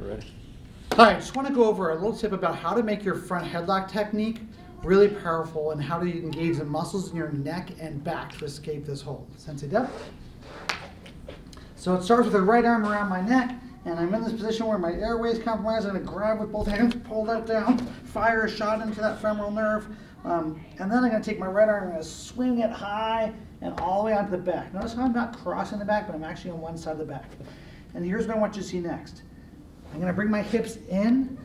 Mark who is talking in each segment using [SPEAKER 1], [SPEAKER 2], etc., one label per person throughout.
[SPEAKER 1] We're ready.
[SPEAKER 2] Hi, I just want to go over a little tip about how to make your front headlock technique really powerful and how to engage the muscles in your neck and back to escape this hold. Sensei Deb. So it starts with the right arm around my neck, and I'm in this position where my airway is compromised. I'm going to grab with both hands, pull that down, fire a shot into that femoral nerve, and then I'm going to take my right arm and I'm going to swing it high and all the way onto the back. Notice how I'm not crossing the back, but I'm actually on one side of the back. And here's what I want you to see next. I'm going to bring my hips in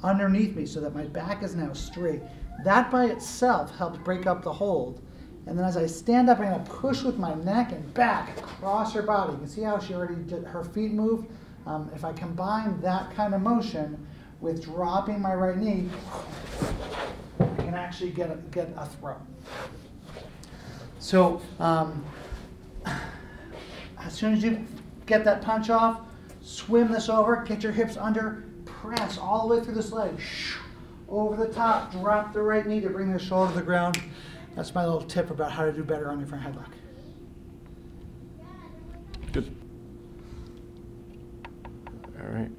[SPEAKER 2] underneath me so that my back is now straight. That by itself helps break up the hold. And then as I stand up, I'm going to push with my neck and back across her body. You can see how she already did her feet move. If I combine that kind of motion with dropping my right knee, I can actually get a throw. So as soon as you get that punch off, swim this over, get your hips under, press all the way through this leg. Over the top, drop the right knee to bring the shoulder to the ground. That's my little tip about how to do better on your front headlock.
[SPEAKER 1] Good. All right.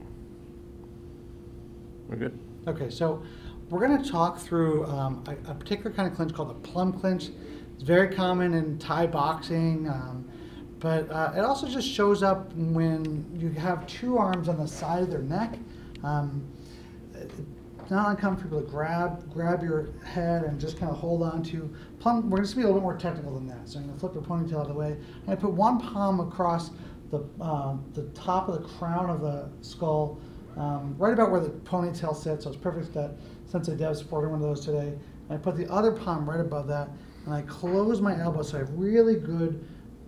[SPEAKER 1] We're good.
[SPEAKER 2] Okay, so we're going to talk through a particular kind of clinch called the plum clinch. It's very common in Thai boxing, but it also just shows up when you have two arms on the side of their neck. It's not uncommon for people to grab your head and just kind of hold on to. Plum, we're going to be a little bit more technical than that. So I'm going to flip the ponytail out of the way. I'm going to put one palm across the top of the crown of the skull, right about where the ponytail sits. So it's perfect that Sensei Dev's sporting one of those today. And I put the other palm right above that, and I close my elbow so I have really good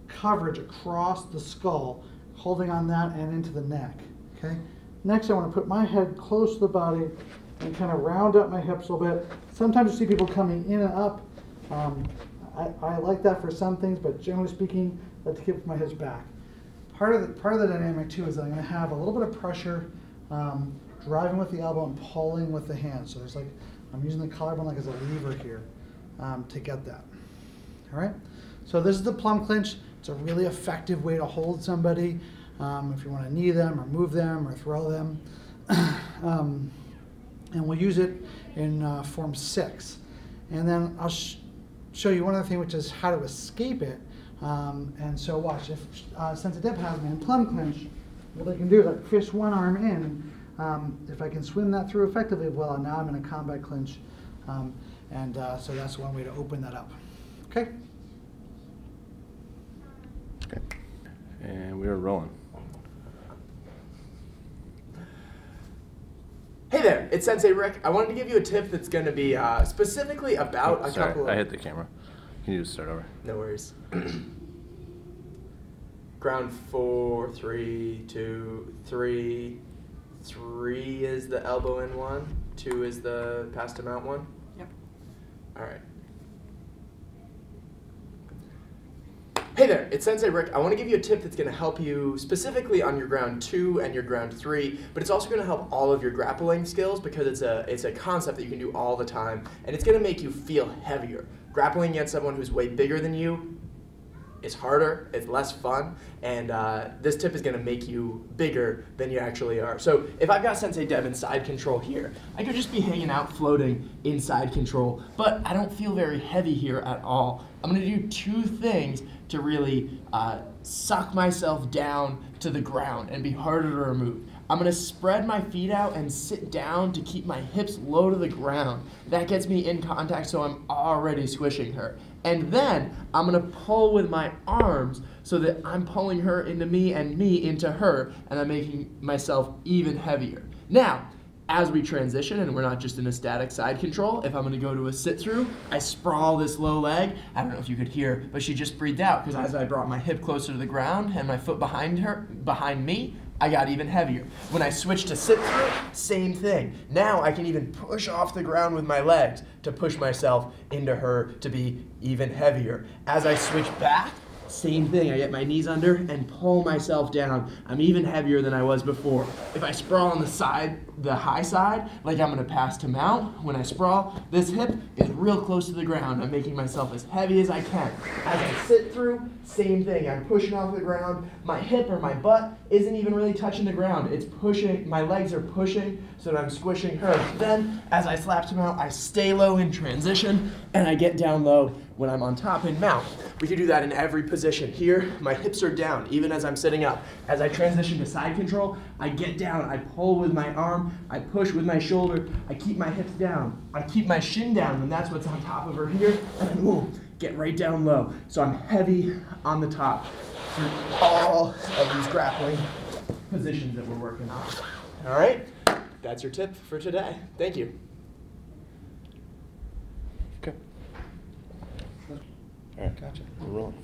[SPEAKER 2] coverage across the skull, holding on that and into the neck. Okay. Next, I want to put my head close to the body and kind of round up my hips a little bit. Sometimes you see people coming in and up. I like that for some things, but generally speaking, I like to keep my hips back. Part of the dynamic too is that I'm going to have a little bit of pressure, driving with the elbow and pulling with the hand. So there's I'm using the collarbone like as a lever here to get that. All right. So this is the plum clinch. It's a really effective way to hold somebody if you want to knee them or move them or throw them. And we'll use it in form 6. And then I'll show you one other thing, which is how to escape it. And so watch, if Sensei Deb has me in plum clinch, what I can do is I fish one arm in. If I can swim that through effectively, well, now I'm in a combat clinch. So that's one way to open that up. Okay?
[SPEAKER 1] Okay. And we are rolling.
[SPEAKER 3] Hey there, it's Sensei Rick. I wanted to give you a tip that's going to be specifically about a couple of...
[SPEAKER 1] I hit the camera. Can you just start over?
[SPEAKER 3] No worries. Ground 4, 3, 2, 3. 3 is the elbow in one. 2 is the pass to mount one.
[SPEAKER 4] Yep.
[SPEAKER 3] All right. Hey there, it's Sensei Rick. I want to give you a tip that's going to help you specifically on your ground 2 and your ground 3, but it's also going to help all of your grappling skills because it's a concept that you can do all the time, and it's going to make you feel heavier. Grappling against someone who's way bigger than you is harder, it's less fun, and this tip is going to make you bigger than you actually are. So if I've got Sensei Deb in side control here, I could just be hanging out floating in side control, but I don't feel very heavy here at all. I'm going to do 2 things to really suck myself down to the ground and be harder to remove. I'm going to spread my feet out and sit down to keep my hips low to the ground. That gets me in contact so I'm already squishing her. And then I'm going to pull with my arms so that I'm pulling her into me and me into her, and I'm making myself even heavier. Now, as we transition and we're not just in a static side control, if I'm going to go to a sit-through, I sprawl this low leg. I don't know if you could hear, but she just breathed out because as I brought my hip closer to the ground and my foot behind me, I got even heavier. When I switch to sit-through, same thing. Now I can even push off the ground with my legs to push myself into her to be even heavier. As I switch back, Same thing, I get my knees under and pull myself down. I'm even heavier than I was before. If I sprawl on the side, the high side, like I'm gonna pass to mount, when I sprawl, this hip is real close to the ground. I'm making myself as heavy as I can. As I sit through, same thing, I'm pushing off the ground. My hip or my butt isn't even really touching the ground. It's pushing, my legs are pushing so that I'm squishing her. Then, as I slap to mount, I stay low in transition and I get down low when I'm on top in mount. We can do that in every position. Here, my hips are down, even as I'm sitting up. As I transition to side control, I get down, I pull with my arm, I push with my shoulder, I keep my hips down. I keep my shin down, and that's what's on top of her here, and then boom, get right down low. So I'm heavy on the top through all of these grappling positions that we're working on. All right, that's your tip for today. Thank you.
[SPEAKER 1] Okay. All right.
[SPEAKER 2] Gotcha.
[SPEAKER 1] We're rolling.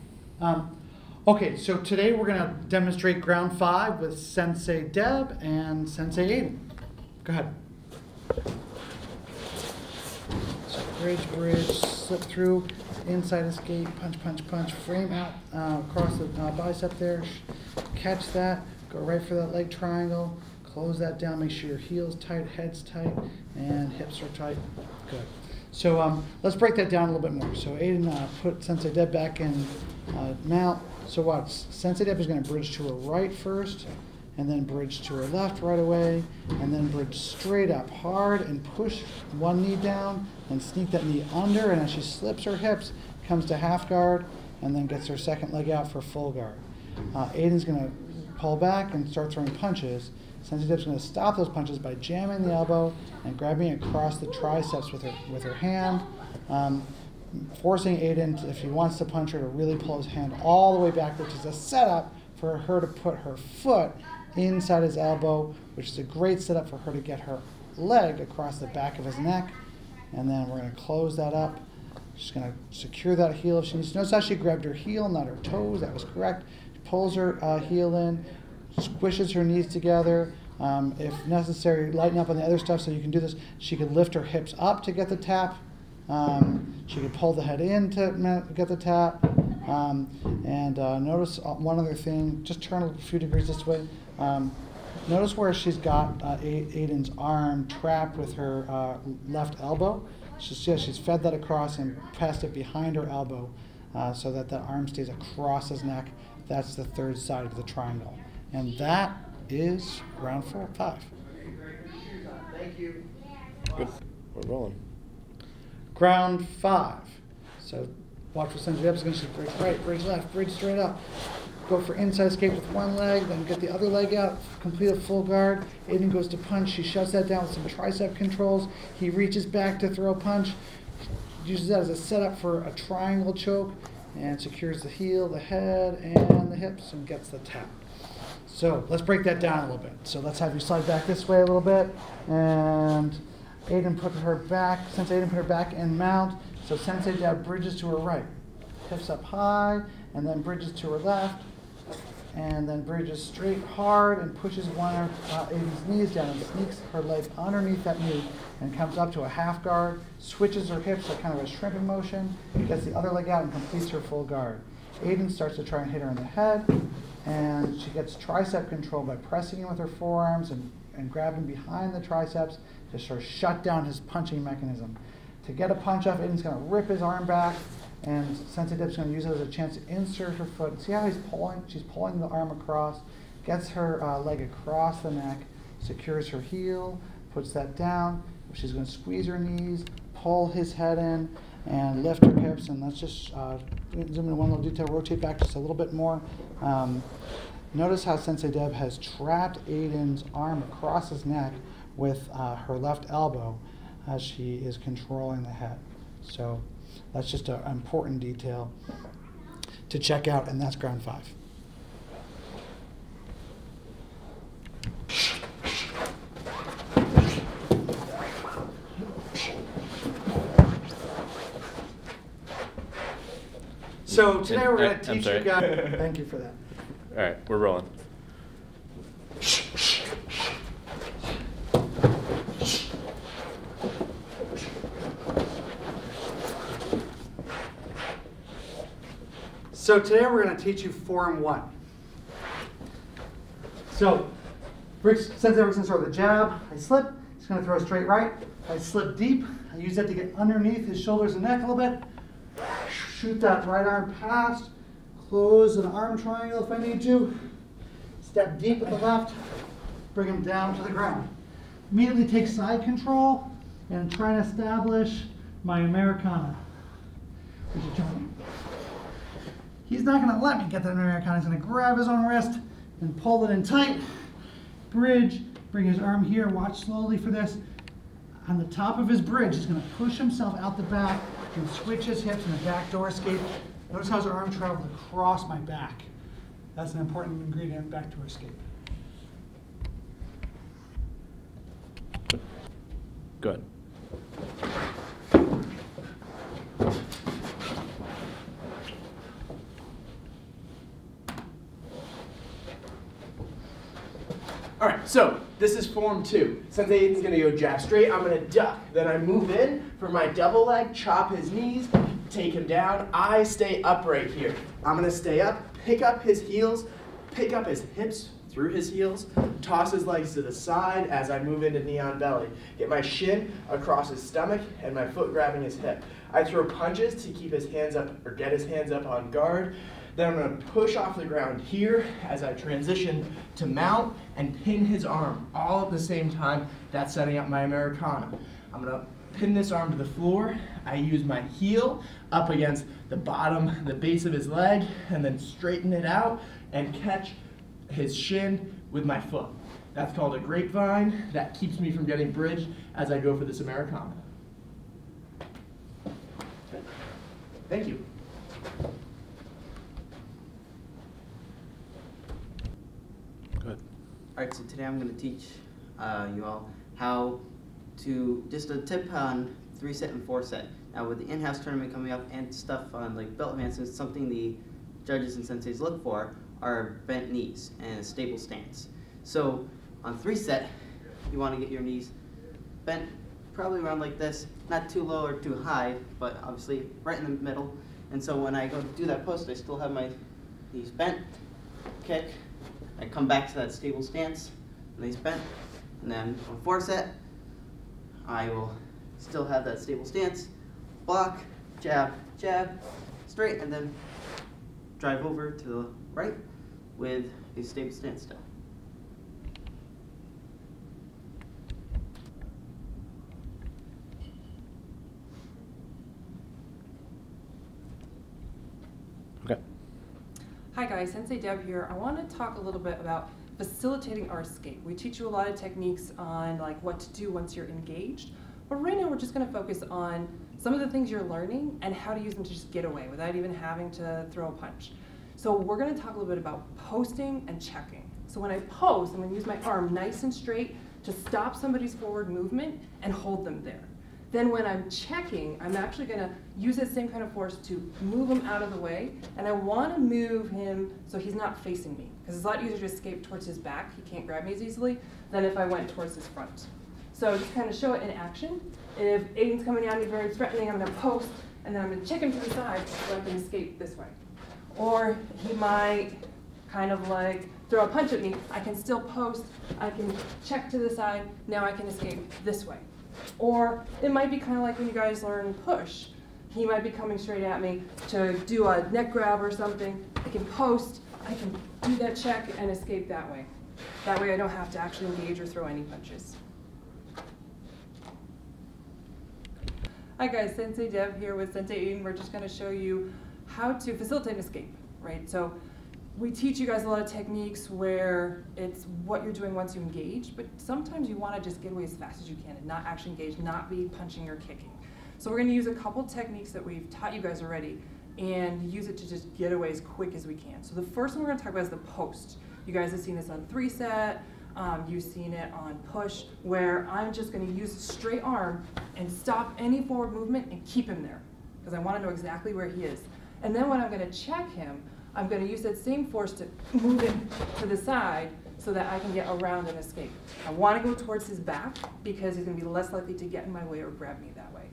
[SPEAKER 2] Okay, so today we're going to demonstrate ground 5 with Sensei Deb and Sensei Aiden. Go ahead. So bridge, slip through, inside escape, punch, frame out across the bicep there, catch that, go right for that leg triangle, close that down, make sure your heel's tight, head's tight, and hips are tight. Good. So let's break that down a little bit more. So Aiden put Sensei Deb back in mount. So watch, Sensei Deb is going to bridge to her right first, and then bridge to her left right away, and then bridge straight up hard and push one knee down, and sneak that knee under, and as she slips her hips, comes to half guard, and then gets her second leg out for full guard. Aiden's going to pull back and start throwing punches. Sensei Deb's going to stop those punches by jamming the elbow and grabbing across the triceps with her hand, forcing Aiden, if he wants to punch her, to really pull his hand all the way back, which is a setup for her to put her foot inside his elbow, which is a great setup for her to get her leg across the back of his neck. And then we're going to close that up. She's going to secure that heel if she needs to. Notice how she grabbed her heel, not her toes. That was correct. She pulls her heel in, squishes her knees together. If necessary, lighten up on the other stuff so you can do this. She could lift her hips up to get the tap. She could pull the head in to get the tap. Notice one other thing, just turn a few degrees this way. Notice where she's got Aiden's arm trapped with her left elbow. She's fed that across and passed it behind her elbow so that the arm stays across his neck. That's the third side of the triangle. And that is round 5.
[SPEAKER 3] Thank you.
[SPEAKER 1] Good. We're rolling.
[SPEAKER 2] Ground 5. So watch what Sensei Deb is going to bridge right, bridge left, bridge straight up. Go for inside escape with one leg, then get the other leg out, complete a full guard. Aiden goes to punch. She shuts that down with some tricep controls. He reaches back to throw a punch, uses that as a setup for a triangle choke, and secures the heel, the head, and the hips, and gets the tap. So let's break that down a little bit. So let's have you slide back this way a little bit, and Aiden put her back. Sensei Aiden put her back in mount. So Sensei Deb bridges to her right, hips up high, and then bridges to her left, and then bridges straight hard and pushes one of Aiden's knees down and sneaks her leg underneath that knee and comes up to a half guard, switches her hips like kind of a shrimping motion, gets the other leg out and completes her full guard. Aiden starts to try and hit her in the head, and she gets tricep control by pressing in with her forearms and grabbing behind the triceps to sort of shut down his punching mechanism. To get a punch off, Aiden's going to rip his arm back, and Sensei Deb's going to use it as a chance to insert her foot. See how he's pulling? She's pulling the arm across, gets her leg across the neck, secures her heel, puts that down. She's going to squeeze her knees, pull his head in, and lift her hips. And let's just zoom in one little detail, rotate back just a little bit more. Notice how Sensei Deb has trapped Aiden's arm across his neck with her left elbow as she is controlling the head. So that's just an important detail to check out, and that's ground 5. So today we're going to teach you guys. Thank you for that.
[SPEAKER 1] All right, we're rolling.
[SPEAKER 2] So today we're going to teach you form 1. So Sensei Rick's going to start with a jab. I slip. He's going to throw a straight right. I slip deep. I use that to get underneath his shoulders and neck a little bit. Shoot that right arm past. Close an arm triangle if I need to. Step deep with the left. Bring him down to the ground. Immediately take side control and try and establish my Americana. He's not going to let me get that Americana. He's going to grab his own wrist and pull it in tight. Bridge, bring his arm here. Watch slowly for this. On the top of his bridge, he's going to push himself out the back and switch his hips in a backdoor escape. Notice how his arm travels across my back. That's an important ingredient in backdoor escape.
[SPEAKER 1] Good.
[SPEAKER 3] All right, so this is form 2. Sensei Aiden's gonna go jab straight, I'm gonna duck. Then I move in for my double leg, chop his knees, take him down. I stay upright here. I'm gonna stay up, pick up his heels, pick up his hips through his heels, toss his legs to the side as I move into knee on belly. Get my shin across his stomach and my foot grabbing his hip. I throw punches to keep his hands up or get his hands up on guard. Then I'm going to push off the ground here as I transition to mount and pin his arm all at the same time. That's setting up my Americana. I'm going to pin this arm to the floor. I use my heel up against the bottom, the base of his leg, and then straighten it out and catch his shin with my foot. That's called a grapevine. That keeps me from getting bridged as I go for this Americana. Good. Thank you.
[SPEAKER 1] Good.
[SPEAKER 4] Alright, so today I'm going to teach you all how to, just a tip on 3-set and 4-set. Now with the in-house tournament coming up and stuff on like belt advancements, something the judges and senseis look for are bent knees and a stable stance. So on 3-set, you want to get your knees bent probably around like this, not too low or too high, but obviously right in the middle. And so when I go to do that post, I still have my knees bent, kick, I come back to that stable stance, knees bent, and then on 4-set, I will still have that stable stance, block, jab, jab, straight, and then drive over to the right with a stable stance still.
[SPEAKER 1] Okay.
[SPEAKER 5] Hi guys, Sensei Deb here. I want to talk a little bit about facilitating our escape. We teach you a lot of techniques on like what to do once you're engaged, but right now we're just going to focus on some of the things you're learning and how to use them to just get away without even having to throw a punch. So we're going to talk a little bit about posting and checking. So when I post, I'm going to use my arm nice and straight to stop somebody's forward movement and hold them there. Then when I'm checking, I'm actually going to use that same kind of force to move him out of the way, and I want to move him so he's not facing me, because it's a lot easier to escape towards his back, he can't grab me as easily, than if I went towards his front. So just kind of show it in action. If Aiden's coming down, he's very threatening, I'm going to post, and then I'm going to check him to the side so I can escape this way. Or he might kind of like throw a punch at me, I can still post, I can check to the side, now I can escape this way. Or it might be kind of like when you guys learn push. He might be coming straight at me to do a neck grab or something. I can post, I can do that check and escape that way. That way I don't have to actually engage or throw any punches. Hi guys, Sensei Deb here with Sensei Aiden. We're just going to show you how to facilitate an escape, right? So we teach you guys a lot of techniques where it's what you're doing once you engage, but sometimes you want to just get away as fast as you can and not actually engage, not be punching or kicking. So we're going to use a couple techniques that we've taught you guys already and use it to just get away as quick as we can. So the first one we're going to talk about is the post. You guys have seen this on 3-set, you've seen it on push, where I'm just going to use a straight arm and stop any forward movement and keep him there, because I want to know exactly where he is. And then when I'm going to check him, I'm going to use that same force to move him to the side so that I can get around and escape. I want to go towards his back because he's going to be less likely to get in my way or grab me that way.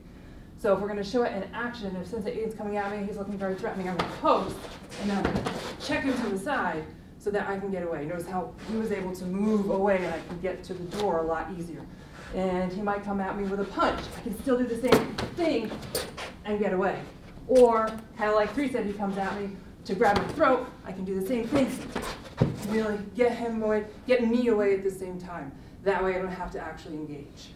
[SPEAKER 5] So if we're going to show it in action, if Sensei Aiden's coming at me, he's looking very threatening, I'm going to post, and then I'm going to check him to the side so that I can get away. Notice how he was able to move away and I can get to the door a lot easier. And he might come at me with a punch. I can still do the same thing and get away. Or, kind of like 3 said, he comes at me to grab my throat, I can do the same thing. Really get him away, get me away at the same time. That way I don't have to actually engage.